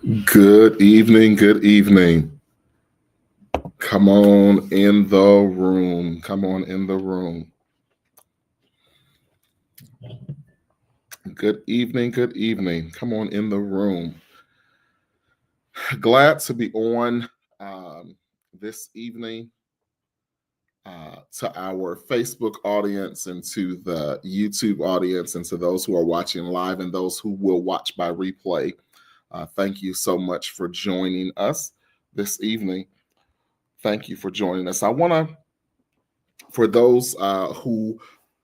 Good evening. Good evening. Come on in the room. Come on in the room. Good evening. Good evening. Come on in the room. Glad to be on this evening to our Facebook audience and to the YouTube audience and to those who are watching live and those who will watch by replay. Thank you so much for joining us this evening. Thank you for joining us. I want to, for those who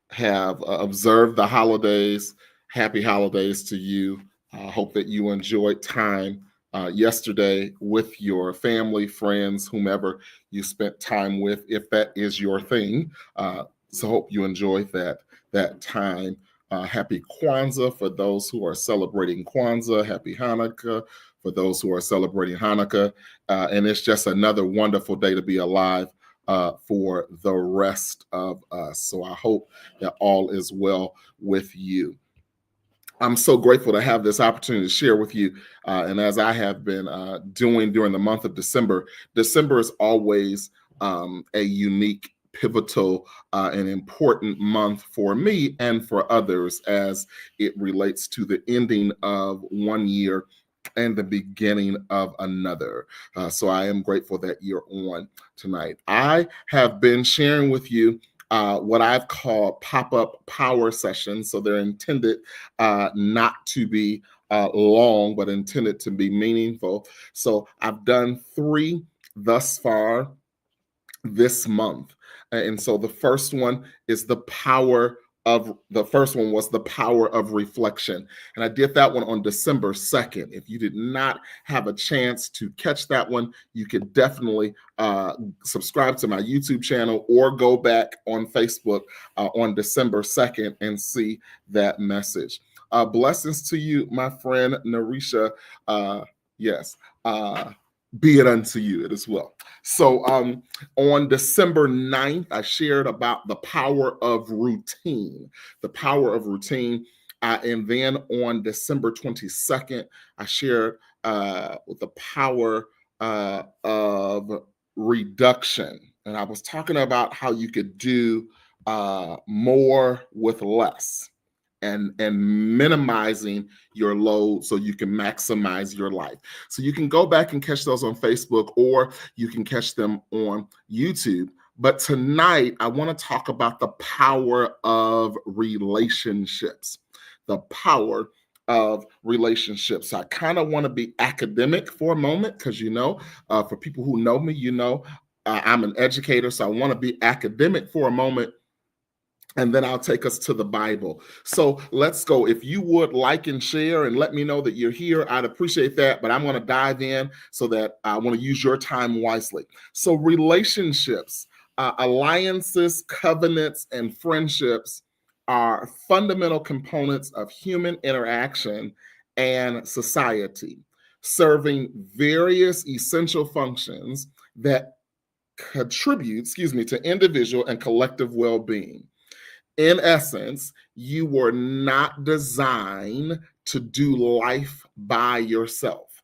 have observed the holidays, happy holidays to you. I hope that you enjoyed time yesterday with your family, friends, whomever you spent time with, if that is your thing. So hope you enjoyed that time. Happy Kwanzaa for those who are celebrating Kwanzaa. Happy Hanukkah for those who are celebrating Hanukkah. And it's just another wonderful day to be alive for the rest of us. So I hope that all is well with you. I'm so grateful to have this opportunity to share with you. And as I have been doing during the month of December, December is always a unique, pivotal, and important month for me and for others as it relates to the ending of one year and the beginning of another. So I am grateful that you're on tonight. I have been sharing with you what I've called pop-up power sessions. So they're intended not to be long, but intended to be meaningful. So I've done 3 thus far this month. And so the first one is the first one was the power of reflection. And I did that one on December 2nd. If you did not have a chance to catch that one, you could definitely subscribe to my YouTube channel or go back on Facebook on December 2nd and see that message. Blessings to you, my friend Narisha. Yes. Be it unto you as well. So on December 9th, I shared about the power of routine, the power of routine. And then on December 22nd, I shared the power of reduction. And I was talking about how you could do more with less and minimizing your load so you can maximize your life. So you can go back and catch those on Facebook or you can catch them on YouTube. But tonight, I want to talk about the power of relationships. The power of relationships. I kind of want to be academic for a moment because, for people who know me, I'm an educator. So I want to be academic for a moment, and then I'll take us to the Bible. So let's go. If you would like and share and let me know that you're here, I'd appreciate that. But I'm going to dive in so that I want to use your time wisely. So relationships, alliances, covenants, and friendships are fundamental components of human interaction and society, serving various essential functions that contribute, to individual and collective well-being. In essence, you were not designed to do life by yourself.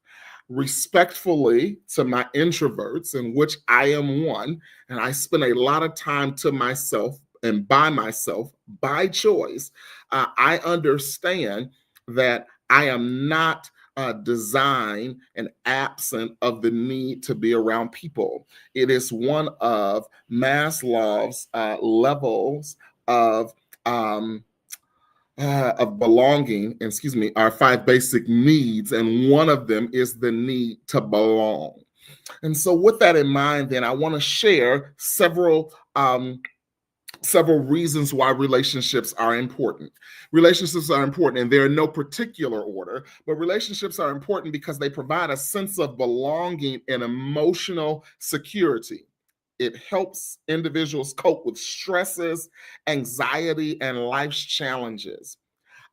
Respectfully to my introverts, in which I am one, and I spend a lot of time to myself and by myself by choice, I understand that I am not designed and absent of the need to be around people. It is one of Maslow's levels of belonging, our 5 basic needs, and one of them is the need to belong. And so, with that in mind, then I want to share several reasons why relationships are important. Relationships are important, and they're in no particular order, but relationships are important because they provide a sense of belonging and emotional security. It helps individuals cope with stresses, anxiety, and life's challenges.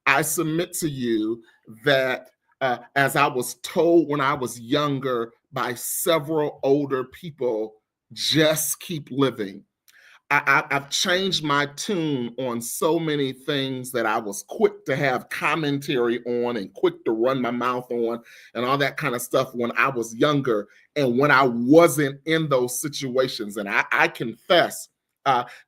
I submit to you that, as I was told when I was younger by several older people, just keep living. I've changed my tune on so many things that I was quick to have commentary on and quick to run my mouth on and all that kind of stuff when I was younger and when I wasn't in those situations. And I confess,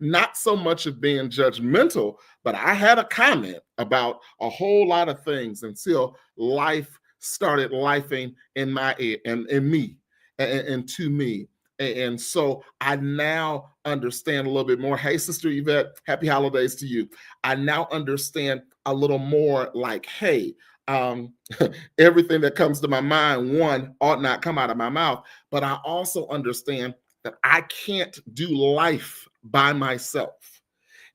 not so much of being judgmental, but I had a comment about a whole lot of things until life started lifing in my ear and in me and to me. And so I now understand a little bit more. Hey, Sister Yvette, happy holidays to you. I now understand a little more like, hey, um, everything that comes to my mind, one, ought not come out of my mouth. But I also understand that I can't do life by myself.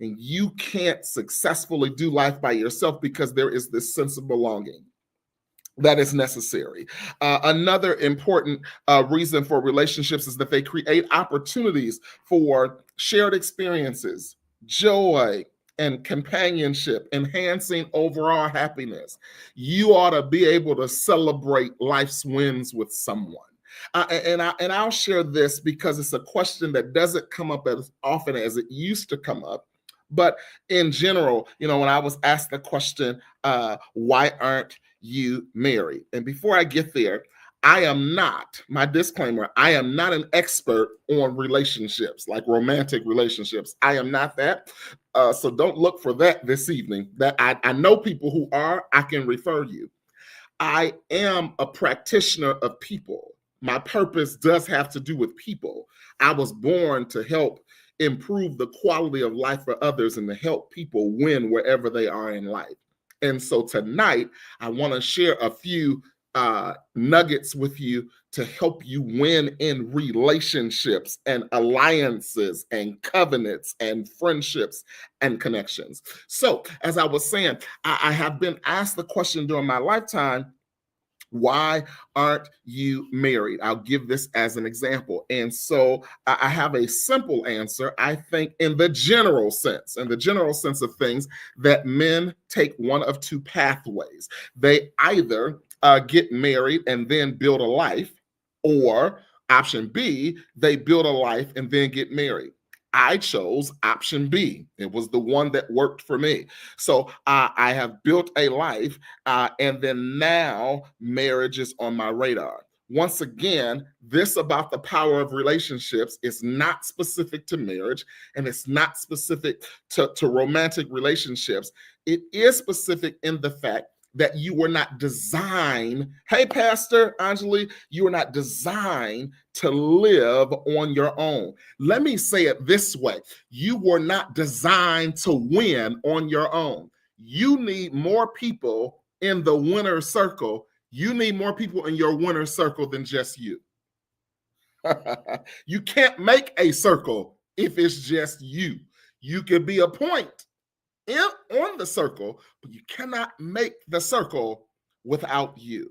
And you can't successfully do life by yourself because there is this sense of belonging that is necessary. Another important reason for relationships is that they create opportunities for shared experiences, joy, and companionship, enhancing overall happiness. You ought to be able to celebrate life's wins with someone. I'll share this because it's a question that doesn't come up as often as it used to come up. But in general, when I was asked the question, why aren't you married? And before I get there, I am not, my disclaimer, I am not an expert on relationships, like romantic relationships. I am not that. So don't look for that this evening. That I know people who are, I can refer you. I am a practitioner of people. My purpose does have to do with people. I was born to help improve the quality of life for others and to help people win wherever they are in life. And so tonight, I want to share a few nuggets with you to help you win in relationships and alliances and covenants and friendships and connections. So, as I was saying, I have been asked the question during my lifetime, why aren't you married? I'll give this as an example. And so I have a simple answer. I think in the general sense of things, that men take one of two pathways. They either get married and then build a life, or option B, they build a life and then get married. I chose option B. It was the one that worked for me. So I have built a life, and then now marriage is on my radar. Once again, this about the power of relationships is not specific to marriage, and it's not specific to romantic relationships. It is specific in the fact that you were not designed, hey, Pastor Anjali, you were not designed to live on your own. Let me say it this way. You were not designed to win on your own. You need more people in the winner circle. You need more people in your winner circle than just you. You can't make a circle if it's just you. You can be a point on the circle, but you cannot make the circle without you.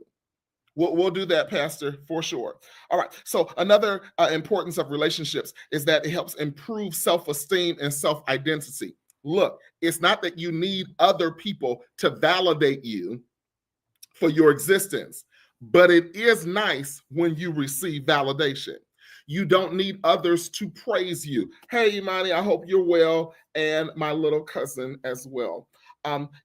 We'll do that, Pastor, for sure. All right. So another importance of relationships is that it helps improve self-esteem and self-identity. Look, it's not that you need other people to validate you for your existence, but it is nice when you receive validation. You don't need others to praise you. Hey, Imani, I hope you're well, and my little cousin as well.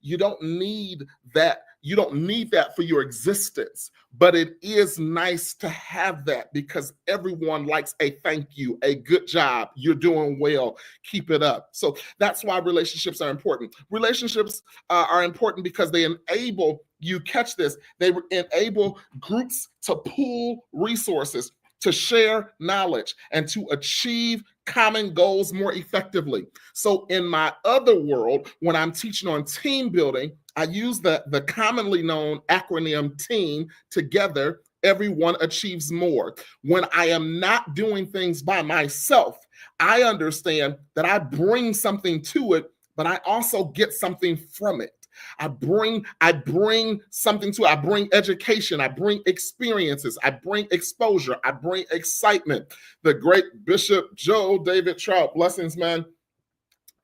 You don't need that. You don't need that for your existence, but it is nice to have that because everyone likes a thank you, a good job, you're doing well, keep it up. So that's why relationships are important. Relationships are important because they enable, you catch this, they enable groups to pool resources, to share knowledge, and to achieve common goals more effectively. So in my other world, when I'm teaching on team building, I use the commonly known acronym TEAM. Together, everyone achieves more. When I am not doing things by myself, I understand that I bring something to it, but I also get something from it. I bring something to it. I bring education. I bring experiences. I bring exposure. I bring excitement. The great Bishop Joe David Trout, blessings, man.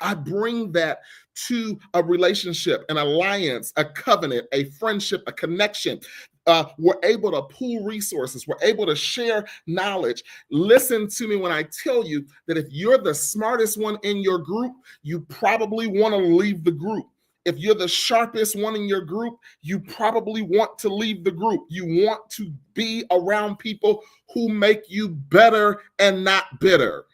I bring that to a relationship, an alliance, a covenant, a friendship, a connection. We're able to pool resources. We're able to share knowledge. Listen to me when I tell you that if you're the smartest one in your group, you probably want to leave the group. If you're the sharpest one in your group, you probably want to leave the group. You want to be around people who make you better and not bitter.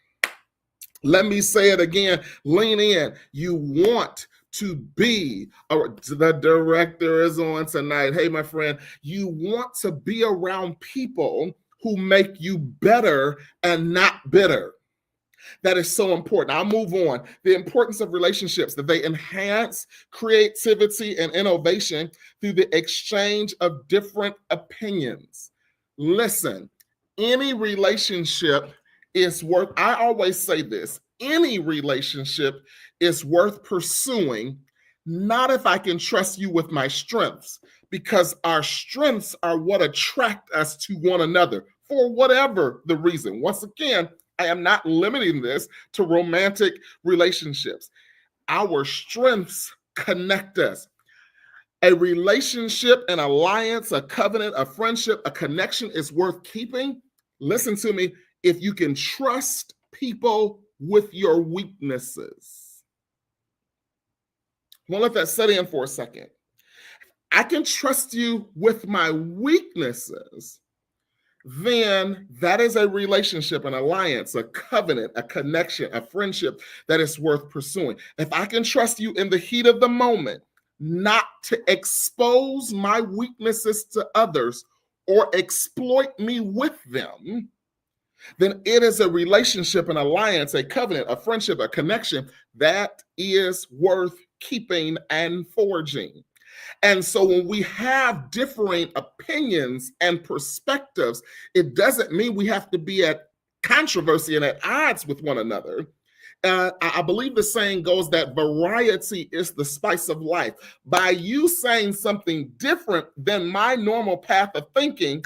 Let me say it again. Lean in. You want to be, the director is on tonight. Hey, my friend, you want to be around people who make you better and not bitter. That is so important. I'll move on. The importance of relationships, that they enhance creativity and innovation through the exchange of different opinions. Listen, any relationship is worth, I always say this, any relationship is worth pursuing, not if I can trust you with my strengths, because our strengths are what attract us to one another for whatever the reason. Once again, I am not limiting this to romantic relationships. Our strengths connect us. A relationship, an alliance, a covenant, a friendship, a connection is worth keeping. Listen to me, if you can trust people with your weaknesses. I want to let that set in for a second. I can trust you with my weaknesses, then that is a relationship, an alliance, a covenant, a connection, a friendship that is worth pursuing. If I can trust you in the heat of the moment, not to expose my weaknesses to others or exploit me with them, then it is a relationship, an alliance, a covenant, a friendship, a connection that is worth keeping and forging. And so when we have differing opinions and perspectives, it doesn't mean we have to be at controversy and at odds with one another. I believe the saying goes that variety is the spice of life. By you saying something different than my normal path of thinking,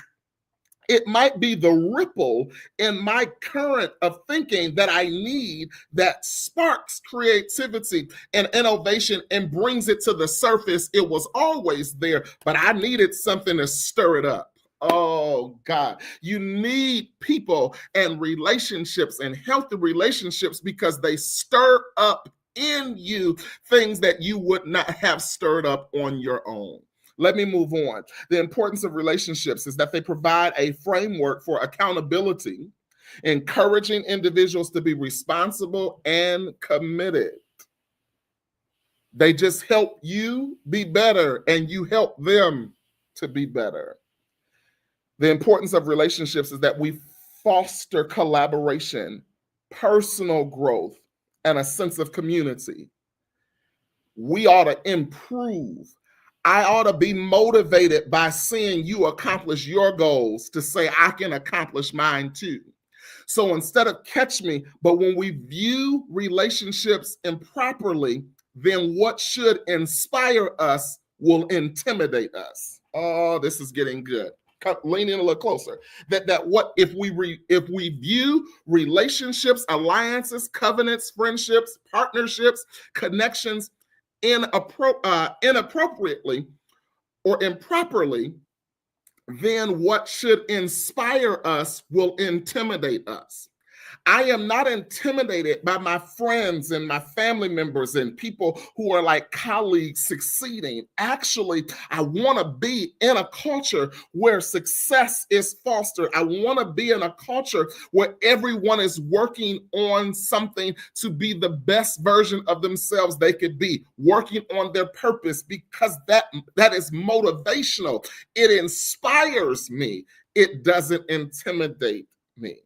it might be the ripple in my current of thinking that I need that sparks creativity and innovation and brings it to the surface. It was always there, but I needed something to stir it up. Oh God, you need people and relationships and healthy relationships because they stir up in you things that you would not have stirred up on your own. Let me move on. The importance of relationships is that they provide a framework for accountability, encouraging individuals to be responsible and committed. They just help you be better and you help them to be better. The importance of relationships is that we foster collaboration, personal growth, and a sense of community. We ought to improve. I ought to be motivated by seeing you accomplish your goals to say I can accomplish mine too. So instead of catch me, but when we view relationships improperly, then what should inspire us will intimidate us. Oh, this is getting good. Lean in a little closer. That what if we view relationships, alliances, covenants, friendships, partnerships, connections inappropriately or improperly, then what should inspire us will intimidate us. I am not intimidated by my friends and my family members and people who are like colleagues succeeding. Actually, I want to be in a culture where success is fostered. I want to be in a culture where everyone is working on something to be the best version of themselves they could be, working on their purpose, because that is motivational. It inspires me. It doesn't intimidate me.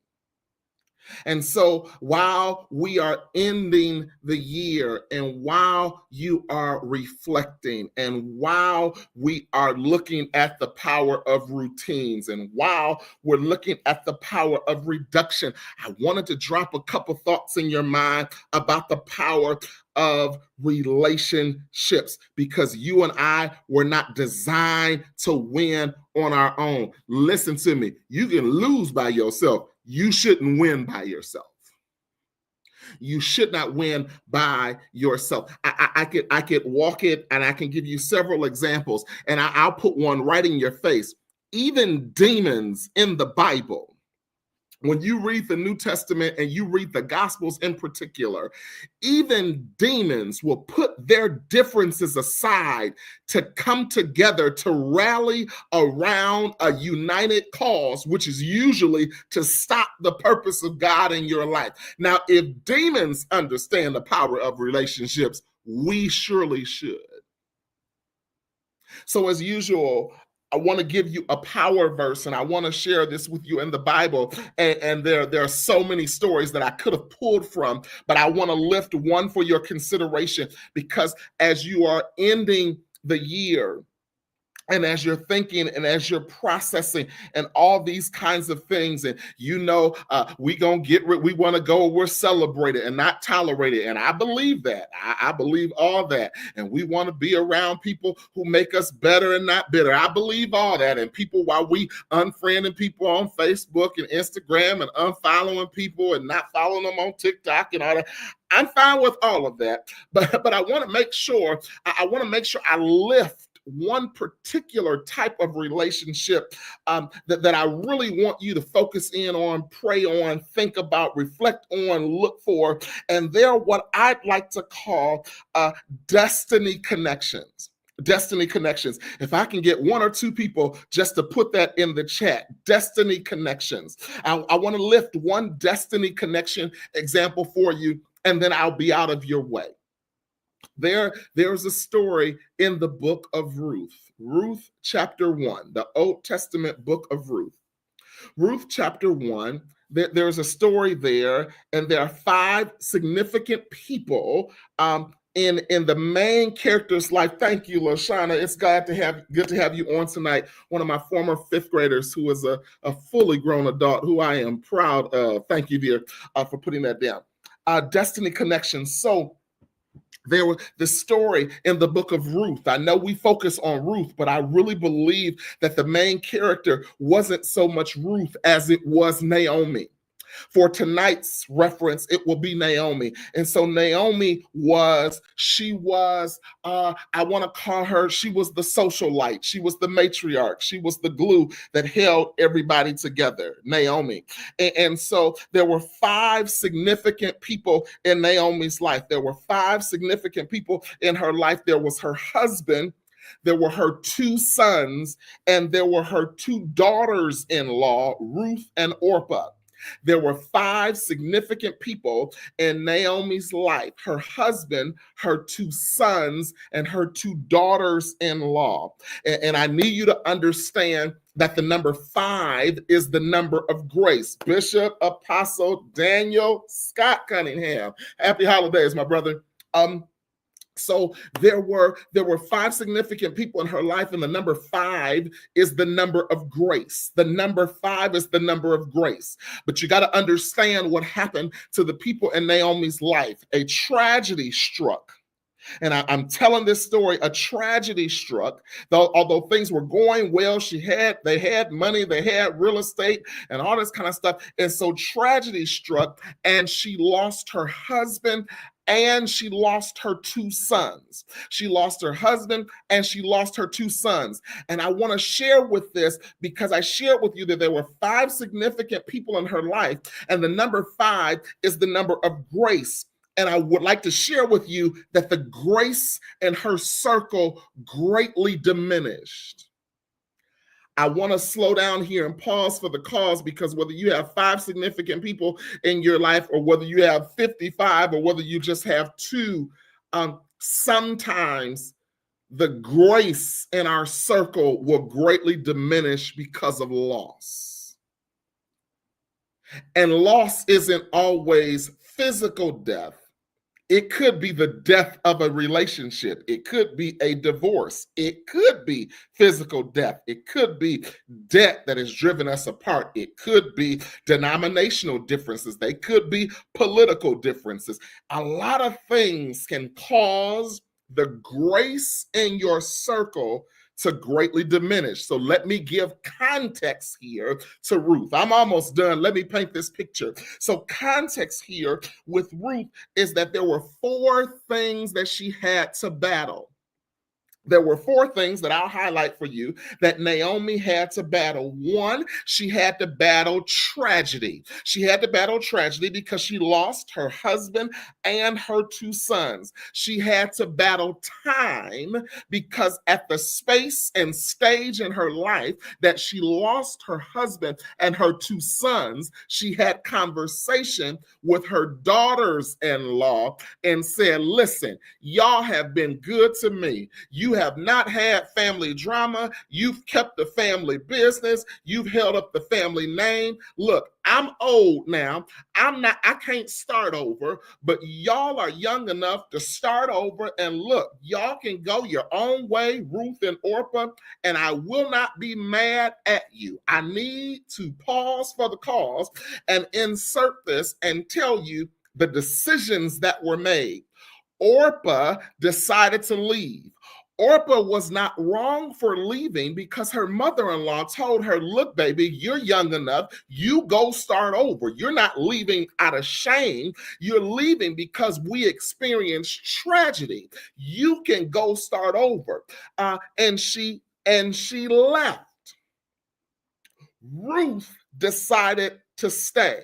And so while we are ending the year and while you are reflecting and while we are looking at the power of routines and while we're looking at the power of reduction, I wanted to drop a couple thoughts in your mind about the power of relationships, because you and I were not designed to win on our own. Listen to me. You can lose by yourself. You shouldn't win by yourself. You should not win by yourself. I could walk it and I can give you several examples, and I'll put one right in your face. even demons in the Bible, when you read the New Testament and you read the Gospels in particular, even demons will put their differences aside to come together to rally around a united cause, which is usually to stop the purpose of God in your life. Now, if demons understand the power of relationships, we surely should. So, as usual, I want to give you a power verse, and I want to share this with you in the Bible. And there are so many stories that I could have pulled from, but I want to lift one for your consideration, because as you are ending the year, and as you're thinking and as you're processing and all these kinds of things, and we gonna get rid, we want to go, we're celebrated and not tolerated, and I believe that. I believe all that, and we want to be around people who make us better and not bitter. I believe all that, and people, while we unfriending people on Facebook and Instagram and unfollowing people and not following them on TikTok and all that, I'm fine with all of that, but I want to make sure I lift one particular type of relationship that I really want you to focus in on, pray on, think about, reflect on, look for. And they're what I'd like to call destiny connections. Destiny connections. If I can get one or two people just to put that in the chat, destiny connections. I want to lift one destiny connection example for you, and then I'll be out of your way. There's a story in the book of Ruth chapter 1, the Old Testament book of Ruth chapter 1. There's a story there, and there are 5 significant people in the main character's life. Thank you, Lashana. It's good to have you on tonight. One of my former 5th graders who is a fully grown adult who I am proud of. Thank you, dear, for putting that down. Destiny connections. So there was this story in the book of Ruth. I know we focus on Ruth, but I really believe that the main character wasn't so much Ruth as it was Naomi. For tonight's reference, it will be Naomi. And so Naomi was I want to call her, she was the socialite. She was the matriarch. She was the glue that held everybody together, Naomi. And so there were 5 significant people in Naomi's life. There were 5 significant people in her life. There was her husband, there were her 2 sons, and there were her 2 daughters-in-law, Ruth and Orpah. There were 5 significant people in Naomi's life: her husband, her 2 sons, and her 2 daughters-in-law. And I need you to understand that the number 5 is the number of grace. Bishop Apostle Daniel Scott Cunningham. Happy holidays, my brother. So there were 5 significant people in her life, and the number 5 is the number of grace. The number 5 is the number of grace. But you got to understand what happened to the people in Naomi's life. A tragedy struck. And I'm telling this story, a tragedy struck. Although things were going well, they had money, they had real estate and all this kind of stuff. And so tragedy struck, and she lost her husband, and she lost her 2 sons. She lost her husband, and she lost her 2 sons. And I want to share with this because I shared with you that there were 5 significant people in her life, and the number 5 is the number of grace. And I would like to share with you that the grace in her circle greatly diminished. I want to slow down here and pause for the cause, because whether you have 5 significant people in your life, or whether you have 55, or whether you just have 2, sometimes the grace in our circle will greatly diminish because of loss. And loss isn't always physical death. It could be the death of a relationship. It could be a divorce. It could be physical death. It could be debt that has driven us apart. It could be denominational differences. They could be political differences. A lot of things can cause the grace in your circle to greatly diminish. So let me give context here to Ruth. I'm almost done. Let me paint this picture. So context here with Ruth is that there were 4 things that she had to battle. there were four things that I'll highlight for you that Naomi had to battle. One, she had to battle tragedy. She had to battle tragedy because she lost her husband and her two sons. She had to battle time because at the space and stage in her life that she lost her husband and her two sons, she had conversation with her daughters-in-law and said, listen, y'all have been good to me. You have not had family drama. You've kept the family business. You've held up the family name. Look, I'm old now. I can't start over, but y'all are young enough to start over. And look, y'all can go your own way, Ruth and Orpah, and I will not be mad at you. I need to pause for the cause and insert this and tell you the decisions that were made. Orpah decided to leave. Orpah was not wrong for leaving because her mother-in-law told her, look, baby, you're young enough. You go start over. You're not leaving out of shame. You're leaving because we experienced tragedy. You can go start over. And she left. Ruth decided to stay.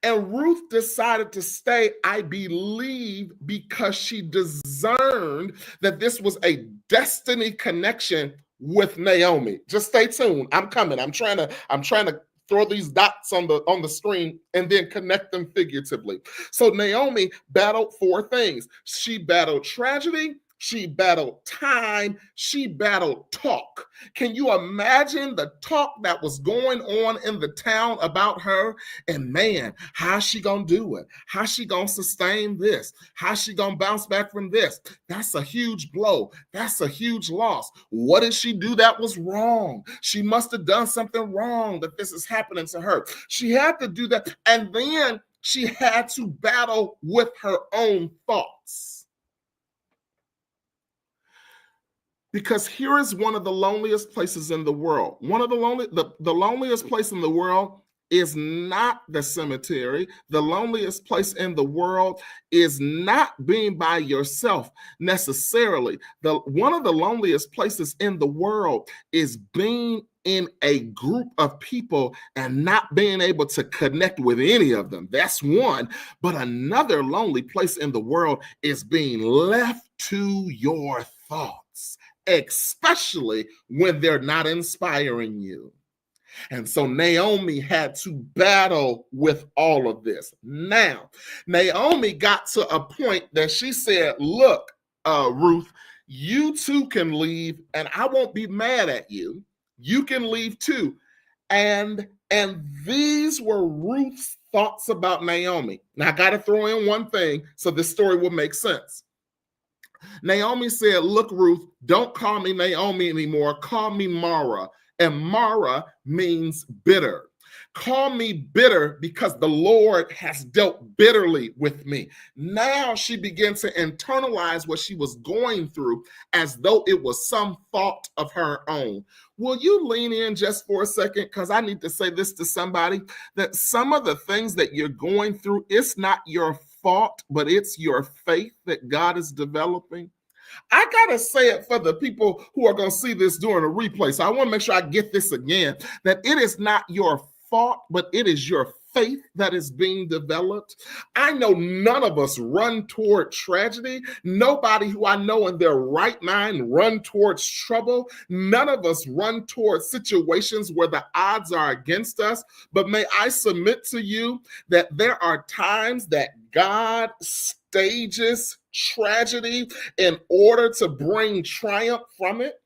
And Ruth decided to stay, I believe, because she discerned that this was a destiny connection with Naomi. Just stay tuned. I'm coming. I'm trying to throw these dots on the screen and then connect them figuratively. So Naomi battled four things. She battled tragedy. She battled time. She battled talk. Can you imagine the talk that was going on in the town about her? And man, how's she gonna do it? How's she gonna sustain this? How's she gonna bounce back from this? That's a huge blow. That's a huge loss. What did she do that was wrong? She must have done something wrong that this is happening to her. She had to do that. And then she had to battle with her own thoughts. Because here is one of the loneliest places in the world. The loneliest place in the world is not the cemetery. The loneliest place in the world is not being by yourself necessarily. One of the loneliest places in the world is being in a group of people and not being able to connect with any of them. That's one. But another lonely place in the world is being left to your thoughts, especially when they're not inspiring you. And so Naomi had to battle with all of this. Now, Naomi got to a point that she said, look, Ruth, you too can leave and I won't be mad at you. You can leave too. And these were Ruth's thoughts about Naomi. Now, I got to throw in one thing so this story will make sense. Naomi said, look, Ruth, don't call me Naomi anymore. Call me Mara. And Mara means bitter. Call me bitter because the Lord has dealt bitterly with me. Now she began to internalize what she was going through as though it was some fault of her own. Will you lean in just for a second? Because I need to say this to somebody, that some of the things that you're going through, it's not your fault, but it's your faith that God is developing. I got to say it for the people who are going to see this during a replay. So I want to make sure I get this again, that it is not your fault, but it is your faith that is being developed. I know none of us run toward tragedy. Nobody who I know in their right mind run towards trouble. None of us run towards situations where the odds are against us. But may I submit to you that there are times that God stages tragedy in order to bring triumph from it.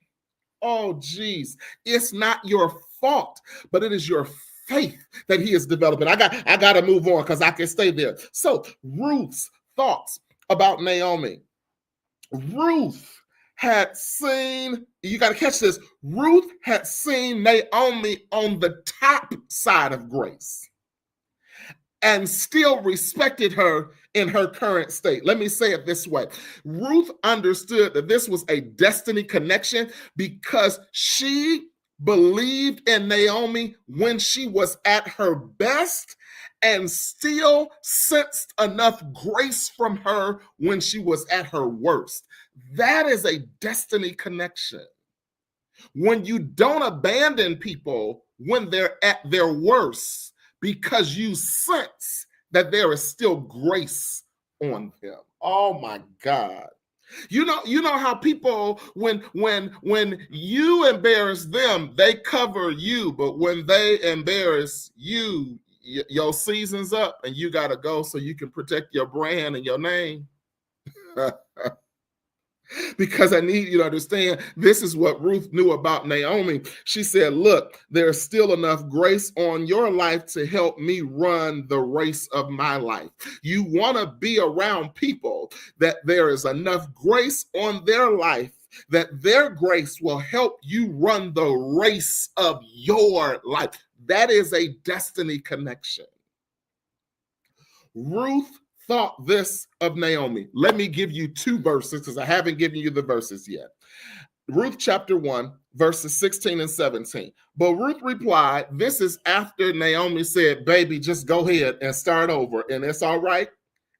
Oh, geez. It's not your fault, but it is your faith that he is developing. I got to move on because I can stay there. So Ruth's thoughts about Naomi. Ruth had seen, you got to catch this, Ruth had seen Naomi on the top side of grace and still respected her in her current state. Let me say it this way. Ruth understood that this was a destiny connection because she believed in Naomi when she was at her best and still sensed enough grace from her when she was at her worst. That is a destiny connection. When you don't abandon people when they're at their worst because you sense that there is still grace on them. Oh my God. You know how people when you embarrass them, they cover you, but when they embarrass you, your season's up and you got to go so you can protect your brand and your name. Because I need you to understand this is what Ruth knew about Naomi. She said, look, there's still enough grace on your life to help me run the race of my life. You want to be around people that there is enough grace on their life that their grace will help you run the race of your life. That is a destiny connection. Ruth thought this of Naomi. Let me give you two verses because I haven't given you the verses yet. Ruth chapter 1, verses 16 and 17. But Ruth replied, this is after Naomi said, baby, just go ahead and start over. And it's all right.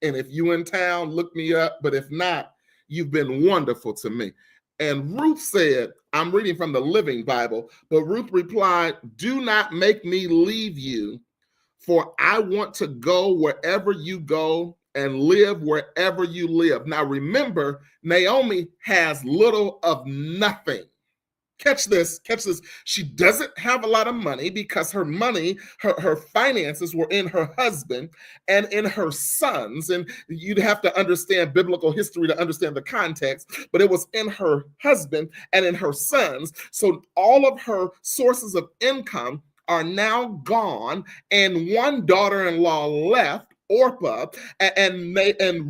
And if you in town, look me up. But if not, you've been wonderful to me. And Ruth said, I'm reading from the Living Bible, but Ruth replied, do not make me leave you, for I want to go wherever you go and live wherever you live. Now remember, Naomi has little of nothing. Catch this. She doesn't have a lot of money because her money, her finances were in her husband and in her sons. And you'd have to understand biblical history to understand the context, but it was in her husband and in her sons. So all of her sources of income are now gone, and one daughter-in-law left, Orpah, and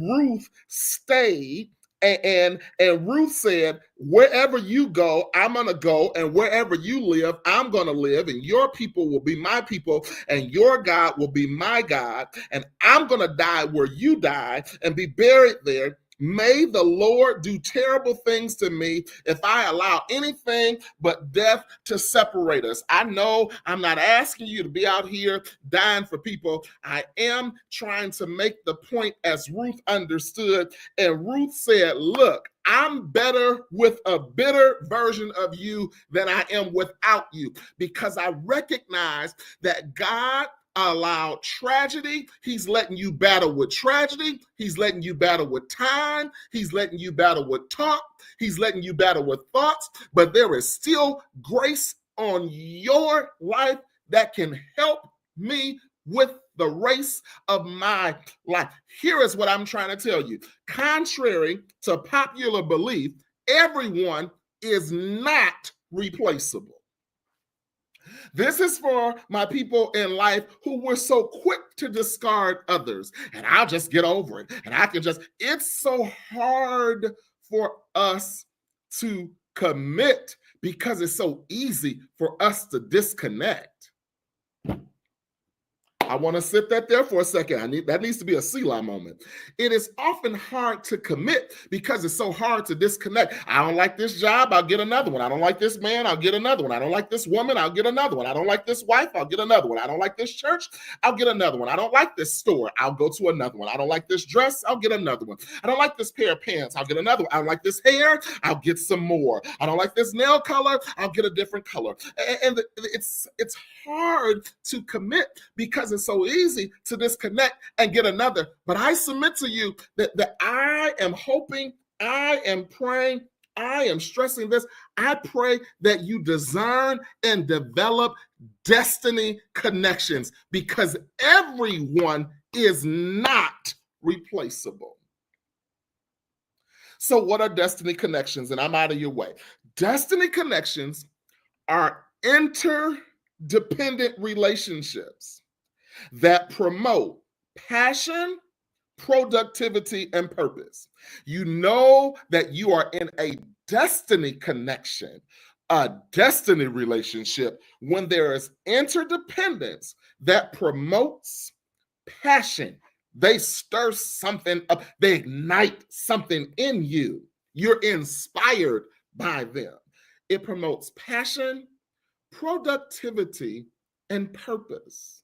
Ruth stayed. And Ruth said, wherever you go, I'm going to go. And wherever you live, I'm going to live. And your people will be my people. And your God will be my God. And I'm going to die where you die and be buried there. May the Lord do terrible things to me if I allow anything but death to separate us. I know I'm not asking you to be out here dying for people. I am trying to make the point as Ruth understood. And Ruth said, look, I'm better with a bitter version of you than I am without you, because I recognize that God allowed tragedy. He's letting you battle with tragedy. He's letting you battle with time. He's letting you battle with talk. He's letting you battle with thoughts. But there is still grace on your life that can help me with the race of my life. Here is what I'm trying to tell you. Contrary to popular belief, everyone is not replaceable. This is for my people in life who were so quick to discard others. And I'll just get over it. And I can just, it's so hard for us to commit because it's so easy for us to disconnect. I want to sit that there for a second. That needs to be a Selah moment. It is often hard to commit because it's so hard to disconnect. I don't like this job, I'll get another one. I don't like this man, I'll get another one. I don't like this woman, I'll get another one. I don't like this wife, I'll get another one. I don't like this church, I'll get another one. I don't like this store, I'll go to another one. I don't like this dress, I'll get another one. I don't like this pair of pants, I'll get another one. I don't like this hair, I'll get some more. I don't like this nail color, I'll get a different color. And it's hard to commit because it's so easy to disconnect and get another. But I submit to you that I am hoping, I am praying, I am stressing this. I pray that you discern and develop destiny connections, because everyone is not replaceable. So what are destiny connections? And I'm out of your way. Destiny connections are interdependent relationships that promote passion, productivity, and purpose. You know that you are in a destiny connection, a destiny relationship, when there is interdependence that promotes passion. They stir something up, they ignite something in you. You're inspired by them. It promotes passion, productivity, and purpose.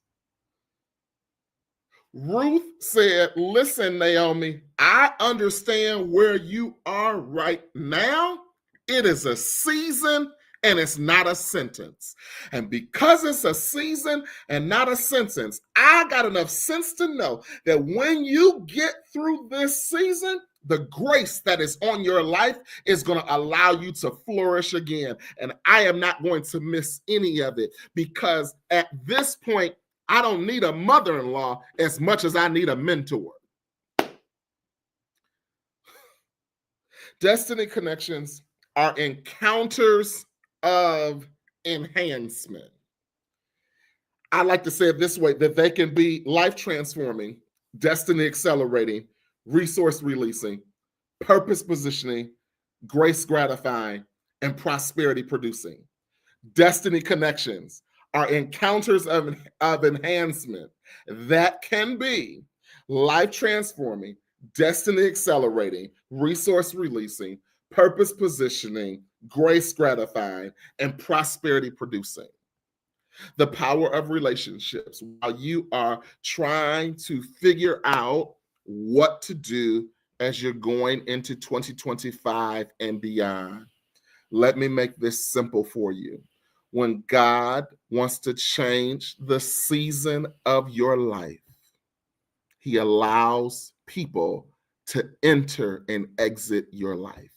Ruth said, listen, Naomi, I understand where you are right now. It is a season and it's not a sentence. And because it's a season and not a sentence, I got enough sense to know that when you get through this season, the grace that is on your life is going to allow you to flourish again. And I am not going to miss any of it, because at this point, I don't need a mother-in-law as much as I need a mentor. Destiny connections are encounters of enhancement. I like to say it this way, that they can be life transforming, destiny accelerating, resource releasing, purpose positioning, grace gratifying, and prosperity producing. Destiny connections are encounters of enhancement that can be life transforming, destiny accelerating, resource releasing, purpose positioning, grace gratifying, and prosperity producing. The power of relationships. While you are trying to figure out what to do as you're going into 2025 and beyond, let me make this simple for you. When God wants to change the season of your life, He allows people to enter and exit your life.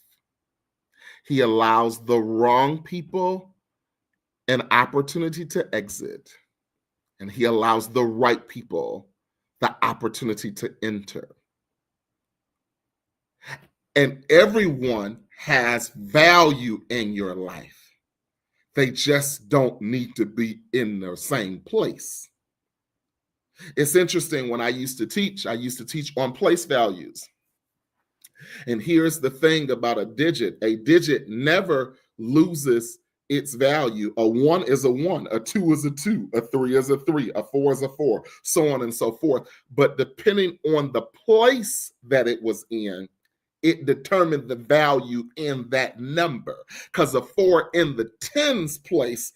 He allows the wrong people an opportunity to exit, and He allows the right people the opportunity to enter. And everyone has value in your life. They just don't need to be in the same place. It's interesting, when I used to teach on place values. And here's the thing about a digit never loses its value. A 1 is a 1, a 2 is a 2, a 3 is a 3, a 4 is a 4, so on and so forth. But depending on the place that it was in, it determined the value in that number, because a 4 in the tens place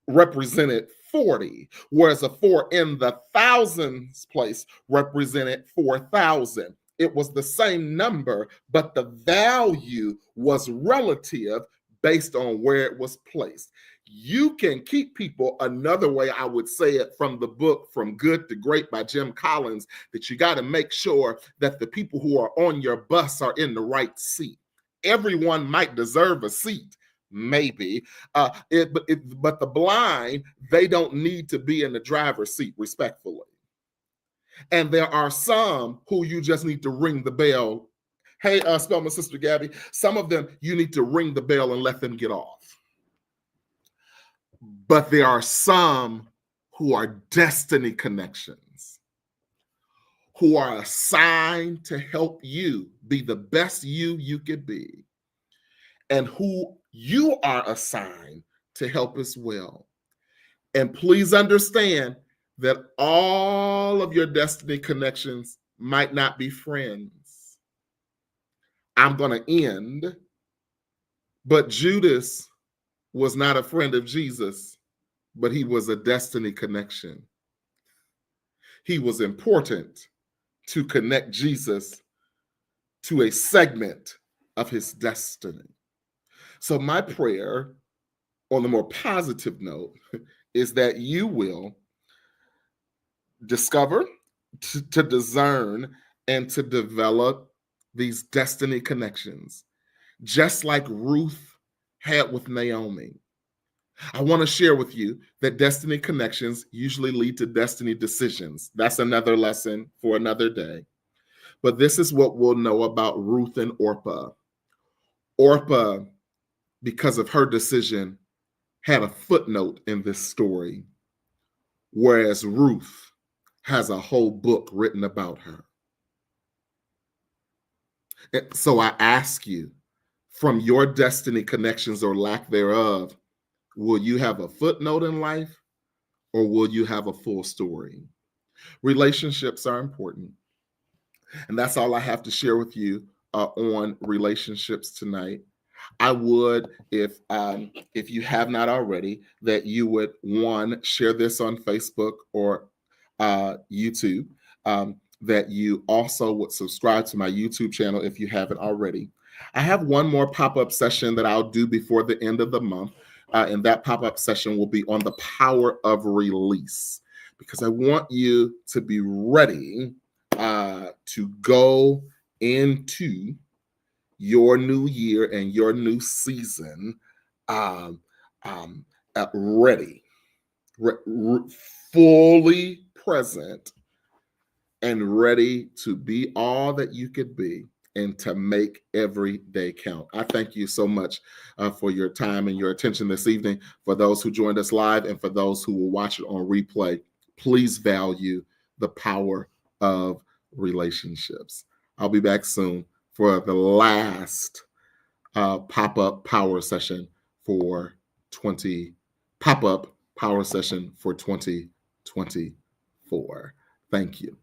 represented 40, whereas a 4 in the thousands place represented 4,000. It was the same number, but the value was relative based on where it was placed. You can keep people, another way I would say it from the book From Good to Great by Jim Collins, that you got to make sure that the people who are on your bus are in the right seat. Everyone might deserve a seat, maybe, but the blind, they don't need to be in the driver's seat, respectfully. And there are some who you just need to ring the bell. Hey, Spellman Sister Gabby, some of them you need to ring the bell and let them get off. But there are some who are destiny connections, who are assigned to help you be the best you could be, and who you are assigned to help as well. And please understand that all of your destiny connections might not be friends. I'm going to end, but Judas was not a friend of Jesus, but he was a destiny connection. He was important to connect Jesus to a segment of his destiny. So my prayer, on the more positive note, is that you will discover, to discern, and to develop these destiny connections, just like Ruth had with Naomi. I want to share with you that destiny connections usually lead to destiny decisions. That's another lesson for another day. But this is what we'll know about Ruth and Orpah. Orpah, because of her decision, had a footnote in this story, whereas Ruth has a whole book written about her. And so I ask you, from your destiny connections or lack thereof, will you have a footnote in life, or will you have a full story? Relationships are important. And that's all I have to share with you on relationships tonight. I would, if you have not already, that you would, one, share this on Facebook or YouTube. that you also would subscribe to my YouTube channel if you haven't already. I have one more pop-up session that I'll do before the end of the month. And that pop-up session will be on the power of release, because I want you to be ready to go into your new year and your new season ready, fully present, and ready to be all that you could be and to make every day count. I thank you so much for your time and your attention this evening. For those who joined us live and for those who will watch it on replay, please value the power of relationships. I'll be back soon for the last pop-up power session for 2024. Thank you.